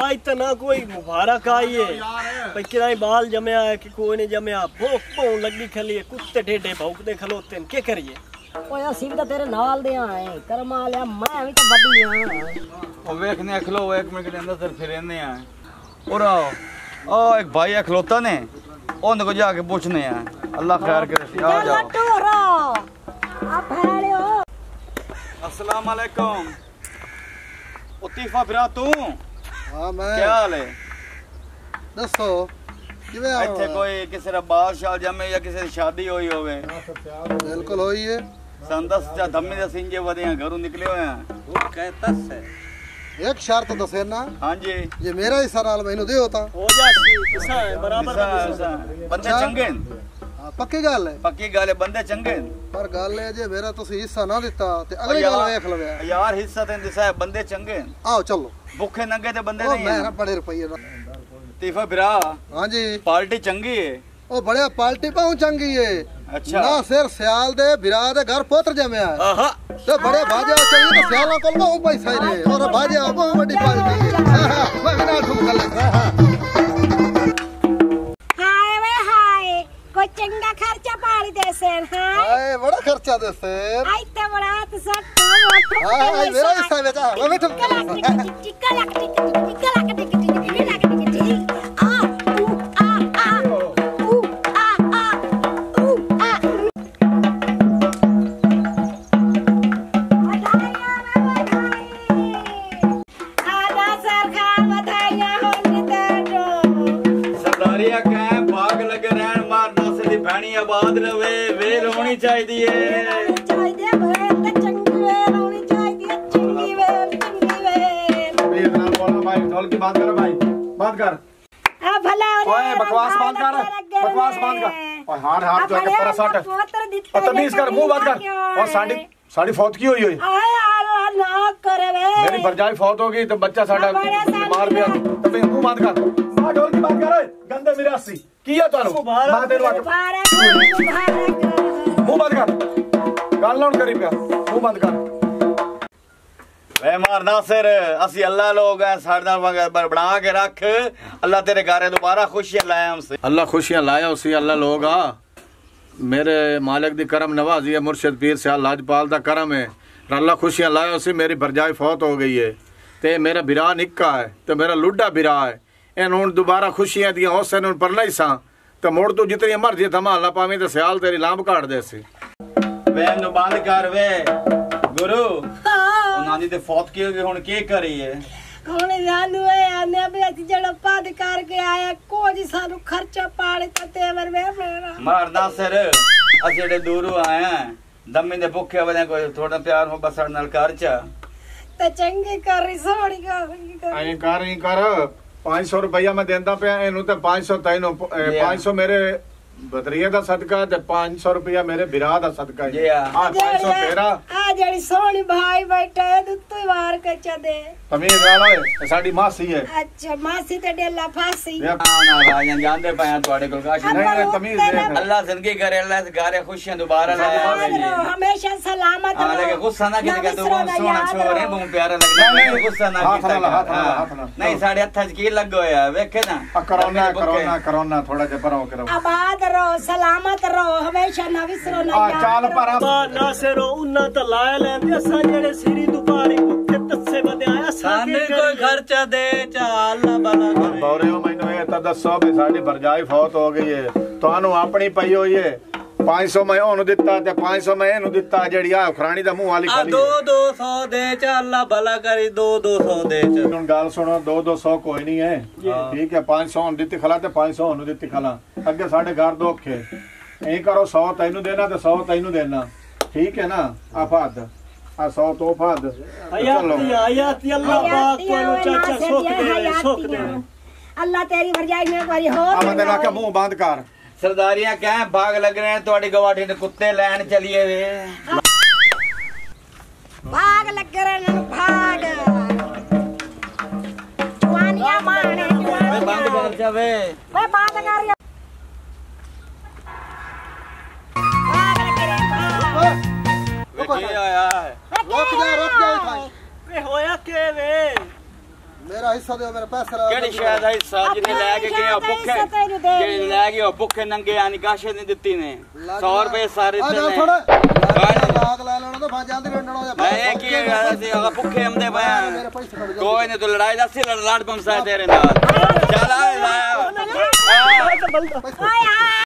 आज तो ना कोई मुबारक आई है भाई कि बाल जमया है कि कोई नहीं जमया। भूख भौं लगी खली है, कुत्ते टेढ़े भौंकदे खलोते हैं, क्या करिए। ओए ਅਸੀਂ ਵੀ ਤਾਂ ਤੇਰੇ ਨਾਲ ਦੇ ਆਏ ਕਰਮ ਵਾਲਿਆ, ਮੈਂ ਵੀ ਤਾਂ ਵੱਡੀ ਆ। ਉਹ ਵੇਖਨੇ ਖਲੋ 1 ਮਿੰਟ ਦੇ ਅੰਦਰ ਫਿਰ ਰਹਿੰਦੇ ਆ। और ओ एक भाई है खलोता ने, उनको जाके पूछने हैं। अल्लाह खैर करे। आ जाओ। अस्सलाम वालेकुम। उतीफा फिरा तू? हां मैं। क्या हाल है? दसो किवें आ? ਇੱਥੇ ਕੋਈ ਕਿਸੇ ਦਾ ਬਾਲ ਸ਼ਾਲ ਜਮੇ ਜਾਂ ਕਿਸੇ ਦੀ ਸ਼ਾਦੀ ਹੋਈ ਹੋਵੇ? बिल्कुल होई है। संदस चा धम्मे दे सिंजे वदे घरों निकले हुए हैं। वो कहता है एक शर्त दसे ना। हां जी। ये मेरा हिस्सा नाल मैनू दे होता हो जासी किसा है बराबर बंदे चंगे हैं। पक्की गल है। पक्की गल है, बंदे चंगे हैं। पर गल है जे मेरा तुसी हिस्सा ना दिता ते अगली गल देख लवे यार। हिस्सा ते दिसा है, बंदे चंगे हैं। आओ चलो। भूखे नंगे ते बंदे नहीं मैं हैं। ना बड़े रुपये ना। तीफा बिरा। हां जी। पार्टी चंगी है। ओ बड़े पार्टी पाऊं चंगी है। अच्छा। ना सिर सियाल दे बिरा दे घर पोत्र जमया है। आहा। ते बड़े भाजे चाहिए तो सियाला कोल बहु पैसा ही रे और भाजे बहुत बड़ी पार्टी है। मैं बिना ठुक कर ले। हाय वे हाय, कोई चंगा खर्चा पाड़ी दे सेन। हाय बड़ा खर्चा दे से। आई ते बड़ा तो सब हां मेरा हिस्सा बेटा मैं बैठ। आबाद रवे वेल होनी चाहिए है। चाहिए वेल ते चंगी वेल होनी चाहिए, चंगी वेल चंगी वेल। भाई इतना बोलना भाई, ढोल की बात करो भाई, बात कर। आ भला ओए बकवास बंद कर, बकवास बंद कर। और हार हार जो है पर सट और तमीज कर, मुंह बंद कर। और साड़ी फौत की हुई ना करे वे मेरी भरजाई फौत हो गई तो बच्चा साडा बीमार भी है। तब मुंह बंद कर। आ ढोल की बात कर। गंदे मिरासी किया तानु मां तेरे वाके मुंह बंद कर। गल नोट करी पिया, मुंह बंद कर। वे मार नासिर, असि अल्लाह लोग हैं, साडा बना के रख। अल्लाह तेरे घरे दोबारा खुशियां लाए हमसे। अल्लाह खुशियां लाया उसी अल्लाह लोग आ। मेरे मालिक दी करम नवाजी है, मुर्शिद पीर सियाल लाजपाल दा करम है। अल्लाह खुशियां लाया उसी। मेरी भरजाई फौत हो गई है ते मेरा बिरा निक्का है ते मेरा लुड्डा बिरा है। इन हुण दोबारा खुशियां दियां होसन हुण परला ही सा ते मुड़ तू जितनी मर्जी धमाला पावी ते सियाल तेरी लांब काट दे सी। वे नु बंद कर वे गुरु। नानी ते फौत की होगी, हुण की करी है? कौन जानू है आने भी अति जड़ा पाद करके आया कोई सानू खर्चा पाड़े ते तेवर वे मेरा मार नासिर, असि जेड़े दूरों आए हैं दम्मी दे भुखे वने कोई थोड़ा प्यार हो बसड़ नाल कर चा ते चंगी करी सोड़ी कर। आई कर 500 रुपया मैं देंदा पे इनु ते 500 तैनो 500 मेरे बदरिया दा सदका ते 500 रुपया मेरे बिरा दा सदका है। आ 500 तेरा। आ जड़ी सोनी भाई बैठा है तू ही वार के चदे तमीज वाला है साडी मासी है। अच्छा मासी ते डेला फासी ना भाई जानदे पाया तोड़े कोल काश नहीं तमीज दे। अल्लाह जिंदगी करे, अल्लाह से घरे खुशियां दोबारा लाए हमेशा सलामत रहो। लेके गुस्सा ना कि तू सोना छोर है बहुत प्यारा लगदा। नहीं गुस्सा ना हाथ ना नहीं साडे हत्थ च की लग होया वेखे ना। करोना थोड़ा जे परो करो। आबाद रहो, सलामत रहो, हमेशा ना विसरो ना। चाल पर नासिरो उन्ना तो लाया लेंदे असा जेड़े सिरी दुपारी भुखे तस्से बदे आया साने कोई खर्चा दे चा अल्लाह भला करे। बौरे मैनू ये तो दसो भी साडी भरजाई फौत हो गई है, तुहानू अपनी पई होई है। 500 मैं ओनू दिता ते 500 मैं एनू दिता। जेड़ी आ खराणी दा मुंह वाली खाली 200 दे चा अल्लाह भला करे। 200 दे चा। हुन गाल सुनो, 200 कोई नहीं है ठीक है। 500 ओन दित्ती खला ते 500 ओनू दित्ती खला। अगे साडे घर दुख है, ए करो 100 तैनू देना ते 100 तैनू देना ठीक है ना। आ फाद आ 100 तो फाद। आयाती अल्लाह पाक तोनु चाचा सुख दे अल्लाह तेरी भरजाई में करी हो। आ बंदे ना के मुंह बंद कर। सरदारियां क्या भाग लग रहे हैं थोड़ी गवाठी ने कुत्ते लैन चलिए वे भाग लग रहे हैं भाग जवानियां मारने बंद कर जावे वे बात कर रही भाग लग रहे हैं वे आया है। रुक जा वे होया के वे मेरा हिस्सा दे मेरे पैसे ਕਿਹੜੀ ਸ਼ਾਇਦ ਦਾ ਹਿੱਸਾ ਜਿਹਨੇ ਲੈ ਕੇ ਗਏ ਭੁੱਖੇ ਜਿਹੜੇ ਲੈ ਗਏ ਭੁੱਖੇ ਨੰਗੇ ਆਨੀ ਕਾਸ਼ੇ ਨਹੀਂ ਦਿੱਤੀ ਨੇ 100 ਰੁਪਏ ਸਾਰੇ आ ਦਿੱਤੇ जा ਨੇ थोड़ा लाग ले लेना तो भाई जल्दी रंडना हो जा ਮੈਂ ਇਹ ਕੀ ਗੱਲ ਸੀ ਭੁੱਖੇ ਹਮਦੇ मेरे ਪਿਆ पैसे खड़ ਕੋਈ ਨਹੀਂ ਤੂੰ ਲੜਾਈ ਦਾ ਸੀ ਲੜ ਬੰਸਾ ਤੇਰੇ ਨਾਲ ਚੱਲ ਆ ਓਏ ਆ